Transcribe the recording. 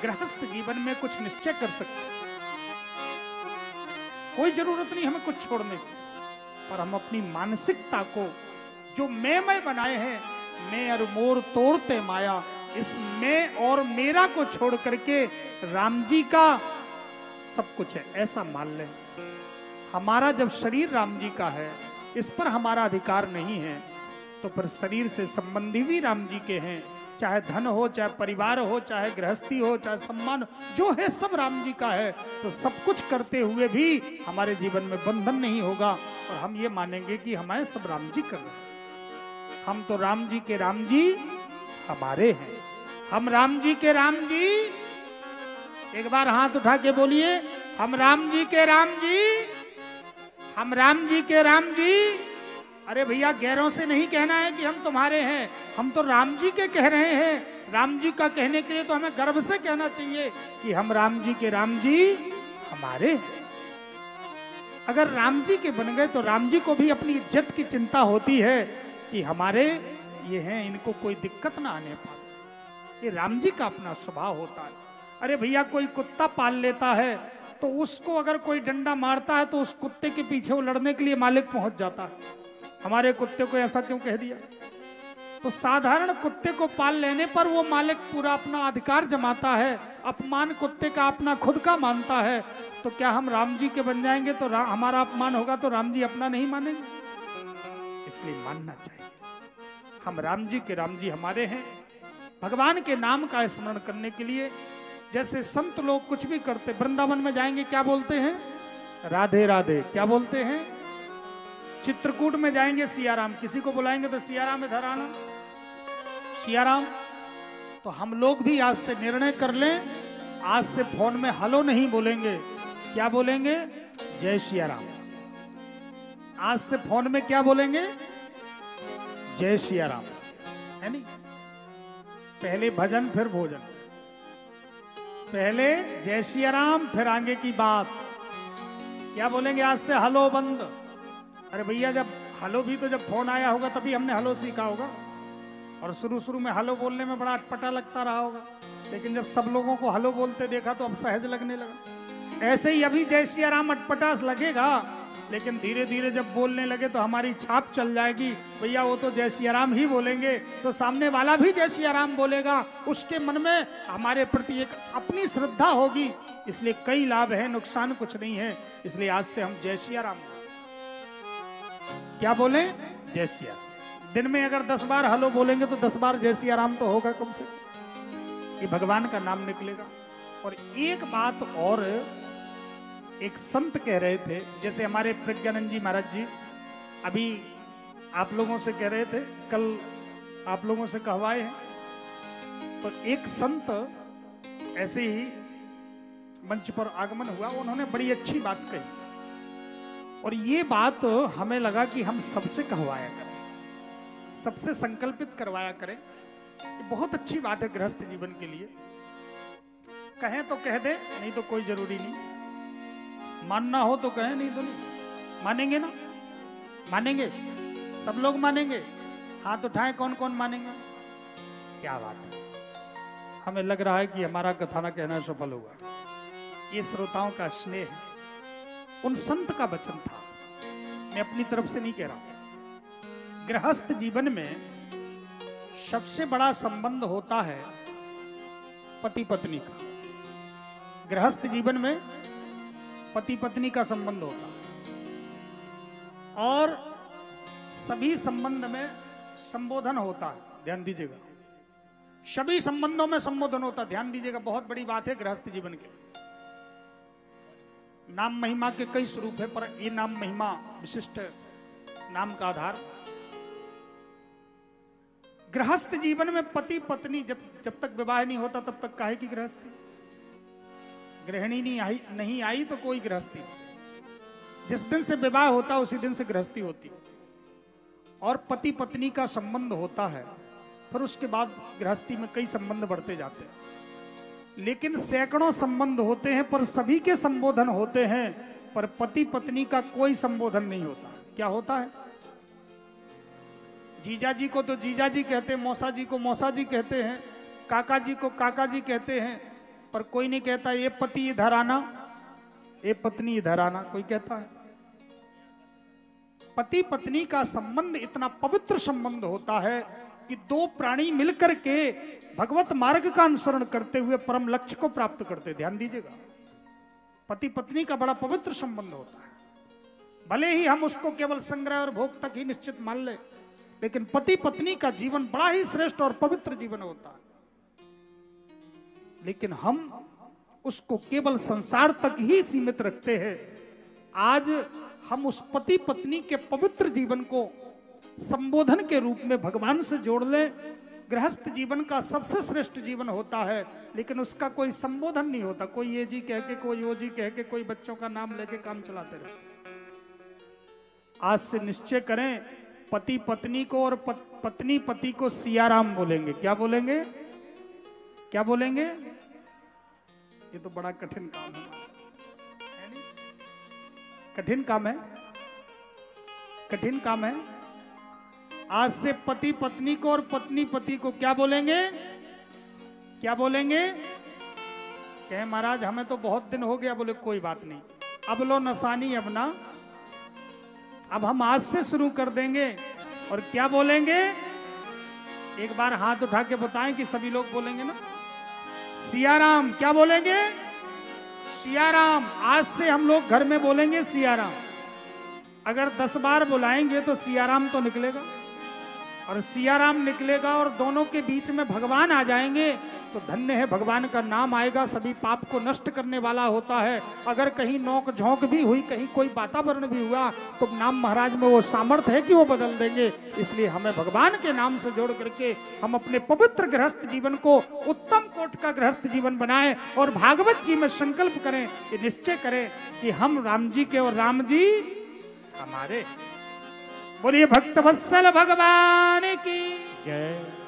गृहस्थ जीवन में कुछ निश्चय कर सकते, कोई जरूरत नहीं हमें कुछ छोड़ने की, पर हम अपनी मानसिकता को जो मैं बनाए हैं, मैं और मोर तोड़ते माया, इस मैं और मेरा को छोड़ करके राम जी का सब कुछ है ऐसा मान लें। हमारा जब शरीर राम जी का है, इस पर हमारा अधिकार नहीं है, तो फिर शरीर से संबंधी भी राम जी के हैं, चाहे धन हो, चाहे परिवार हो, चाहे गृहस्थी हो, चाहे सम्मान, जो है सब राम जी का है। तो सब कुछ करते हुए भी हमारे जीवन में बंधन नहीं होगा और हम ये मानेंगे कि हमारे सब राम जी कर रहे हैं। हम तो राम जी के राम जी हमारे हैं, हम राम जी के राम जी। एक बार हाथ उठा के बोलिए, हम राम जी के राम जी, हम राम जी के राम जी। अरे भैया, गैरों से नहीं कहना है कि हम तुम्हारे हैं, हम तो राम जी के कह रहे हैं। राम जी का कहने के लिए तो हमें गर्व से कहना चाहिए कि हम राम जी के राम जी हमारे हैं। अगर राम जी के बन गए तो राम जी को भी अपनी इज्जत की चिंता होती है कि हमारे ये हैं, इनको कोई दिक्कत ना आने पाए। ये राम जी का अपना स्वभाव होता है। अरे भैया, कोई कुत्ता पाल लेता है तो उसको अगर कोई डंडा मारता है तो उस कुत्ते के पीछे वो लड़ने के लिए मालिक पहुंच जाता है। हमारे कुत्ते को ऐसा क्यों कह दिया? तो साधारण कुत्ते को पाल लेने पर वो मालिक पूरा अपना अधिकार जमाता है, अपमान कुत्ते का अपना खुद का मानता है। तो क्या हम राम जी के बन जाएंगे तो हमारा अपमान होगा तो राम जी अपना नहीं मानेंगे? इसलिए मानना चाहिए हम राम जी के राम जी हमारे हैं। भगवान के नाम का स्मरण करने के लिए जैसे संत लोग कुछ भी करते, वृंदावन में जाएंगे क्या बोलते हैं? राधे राधे। क्या बोलते हैं? चित्रकूट में जाएंगे सियाराम, किसी को बुलाएंगे तो सियाराम इधर आना, सियाराम। तो हम लोग भी आज से निर्णय कर लें, आज से फोन में हेलो नहीं बोलेंगे, क्या बोलेंगे? जय सियाराम। आज से फोन में क्या बोलेंगे? जय सियाराम, है नहीं? पहले भजन फिर भोजन, पहले जय सियाराम फिर आगे की बात। क्या बोलेंगे? आज से हेलो बंद। अरे भैया, जब हेलो भी तो जब फोन आया होगा तभी हमने हेलो सीखा होगा, और शुरू शुरू में हेलो बोलने में बड़ा अटपटा लगता रहा होगा, लेकिन जब सब लोगों को हेलो बोलते देखा तो अब सहज लगने लगा। ऐसे ही अभी जय सिया राम अटपटा लगेगा, लेकिन धीरे धीरे जब बोलने लगे तो हमारी छाप चल जाएगी। भैया वो तो जय सिया राम ही बोलेंगे, तो सामने वाला भी जय सिया राम बोलेगा, उसके मन में हमारे प्रति एक अपनी श्रद्धा होगी। इसलिए कई लाभ है, नुकसान कुछ नहीं है। इसलिए आज से हम जय सिया राम, क्या बोले? जय सिया। दिन में अगर 10 बार हेलो बोलेंगे तो 10 बार जय सिया राम तो होगा कम से कम, ये भगवान का नाम निकलेगा। और एक बात और, एक संत कह रहे थे, जैसे हमारे प्रज्ञानंद जी महाराज जी अभी आप लोगों से कह रहे थे, कल आप लोगों से कहवाए हैं, तो एक संत ऐसे ही मंच पर आगमन हुआ, उन्होंने बड़ी अच्छी बात कही, और ये बात हमें लगा कि हम सबसे कहवाया करें, सबसे संकल्पित करवाया करें। ये बहुत अच्छी बात है गृहस्थ जीवन के लिए। कहें तो कह दे, नहीं तो कोई जरूरी नहीं। मानना हो तो कहें, नहीं तो नहीं। मानेंगे ना? मानेंगे? सब लोग मानेंगे? हाथ उठाएं, कौन कौन मानेंगे? क्या बात है, हमें लग रहा है कि हमारा कथाना कहना सफल हुआ। ये श्रोताओं का स्नेह है, उन संत का वचन था, मैं अपनी तरफ से नहीं कह रहा हूं। गृहस्थ जीवन में सबसे बड़ा संबंध होता है पति पत्नी का। गृहस्थ जीवन में पति पत्नी का संबंध होता है, और सभी संबंध में संबोधन होता है। ध्यान दीजिएगा, सभी संबंधों में संबोधन होता है। ध्यान दीजिएगा, बहुत बड़ी बात है गृहस्थ जीवन के। नाम महिमा के कई स्वरूप है, पर ये नाम महिमा विशिष्ट नाम का आधार। गृहस्थ जीवन में पति पत्नी जब तक विवाह नहीं होता तब तक काहे की गृहस्थी? गृहिणी नहीं आई तो कोई गृहस्थी नहीं। जिस दिन से विवाह होता उसी दिन से गृहस्थी होती, और पति पत्नी का संबंध होता है। फिर उसके बाद गृहस्थी में कई संबंध बढ़ते जाते हैं, लेकिन सैकड़ों संबंध होते हैं, पर सभी के संबोधन होते हैं, पर पति पत्नी का कोई संबोधन नहीं होता। क्या होता है? जीजा जी को तो जीजा जी कहते हैं, मौसा जी को मौसा जी कहते हैं, काका जी को काका जी कहते हैं, पर कोई नहीं कहता ये पति इधर आना, ये पत्नी इधर आना, कोई कहता है? पति पत्नी का संबंध इतना पवित्र संबंध होता है कि दो प्राणी मिलकर के भगवत मार्ग का अनुसरण करते हुए परम लक्ष्य को प्राप्त करते। ध्यान दीजिएगा, पति पत्नी का बड़ा पवित्र संबंध होता है। भले ही हम उसको केवल संग्रह और भोग तक ही निश्चित मान ले, लेकिन पति पत्नी का जीवन बड़ा ही श्रेष्ठ और पवित्र जीवन होता है। लेकिन हम उसको केवल संसार तक ही सीमित रखते हैं। आज हम उस पति पत्नी के पवित्र जीवन को संबोधन के रूप में भगवान से जोड़ ले। गृहस्थ जीवन का सबसे श्रेष्ठ जीवन होता है, लेकिन उसका कोई संबोधन नहीं होता। कोई ये जी कह के, कोई वो जी कह के, कोई बच्चों का नाम लेके काम चलाते रहते। आज से निश्चय करें, पति पत्नी को और पत्नी पति को सियाराम बोलेंगे। क्या बोलेंगे? क्या बोलेंगे? ये तो बड़ा कठिन काम है। कठिन काम है, कठिन काम है। आज से पति पत्नी को और पत्नी पति को क्या बोलेंगे? क्या बोलेंगे? कहे महाराज हमें तो बहुत दिन हो गया। बोले कोई बात नहीं, अब लो नसानी, अब ना, अब हम आज से शुरू कर देंगे। और क्या बोलेंगे? एक बार हाथ उठा के बताएं कि सभी लोग बोलेंगे ना, सियाराम। क्या बोलेंगे? सियाराम। आज से हम लोग घर में बोलेंगे सियाराम। अगर 10 बार बुलाएंगे तो सियाराम तो निकलेगा, और सियाराम निकलेगा और दोनों के बीच में भगवान आ जाएंगे तो धन्य है, भगवान का नाम आएगा, सभी पाप को नष्ट करने वाला होता है। अगर कहीं नोक झोंक भी हुई, कहीं कोई वातावरण भी हुआ, तो नाम महाराज में वो सामर्थ्य है कि वो बदल देंगे। इसलिए हमें भगवान के नाम से जोड़ करके हम अपने पवित्र गृहस्थ जीवन को उत्तम कोट का गृहस्थ जीवन बनाएं और भागवत जी में संकल्प करें, ये निश्चय करें कि हम राम जी के और राम जी हमारे। बोलिए भक्त वत्सल भगवान की जय।